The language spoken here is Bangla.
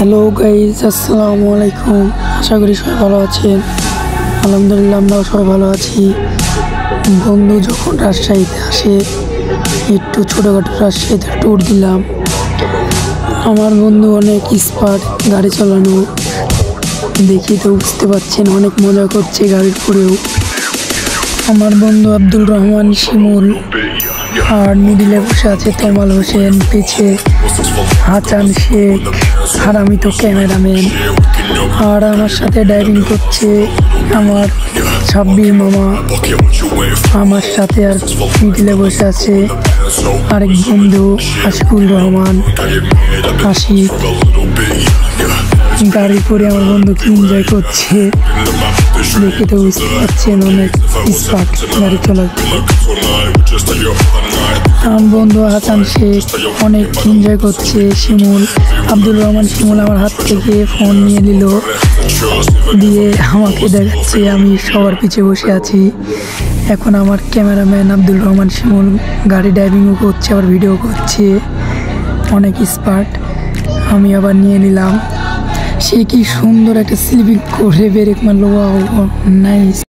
হ্যালো গাইজ, আসসালামু আলাইকুম। আশা করি সবাই ভালো আছেন। আলহামদুলিল্লাহ আমরাও সবাই ভালো আছি। বন্ধু যখন রাজশাহীতে আসে, একটু ছোটোখাটো রাজশাহীতে ট্যুর দিলাম। আমার বন্ধু অনেক এক্সপার্ট গাড়ি চালানো, দেখি তো বুঝতে পারছেন অনেক মজা করছে গাড়ির পরেও। আমার বন্ধু আব্দুল রহমান শিমুল, আর মিডিলে বসে আছে তমাল হোসেন, পিছে হাসান শেখ, আর আমি তো ক্যামেরাম্যান। আর আমার সাথে ড্রাইভিং করছে আমার সাব্বির মামা। আমার সাথে আর মিডিলে বসে আছে আরেক বন্ধু আশিকুল রহমান, আশিক। গাড়ি করে আমার বন্ধু কি এনজয় করছে দেখে তো বুঝতে পারছেন অনেক এক্সপার্ট গাড়ি চালাতে। আমার বন্ধু হাসান শেখ অনেক এনজয় করছে। শিমুল, আব্দুল রহমান শিমুল আমার হাত থেকে ফোন নিয়ে নিল, দিয়ে আমাকে দেখাচ্ছে আমি সবার পিছে বসে আছি। এখন আমার ক্যামেরাম্যান আব্দুল রহমান শিমুল গাড়ি ড্রাইভিংও করছে, আবার ভিডিও করছে, অনেক এক্সপার্ট। আমি আবার নিয়ে নিলাম। সে কি সুন্দর একটা স্লিপিং করে ব্রেক মারলো, নাইস।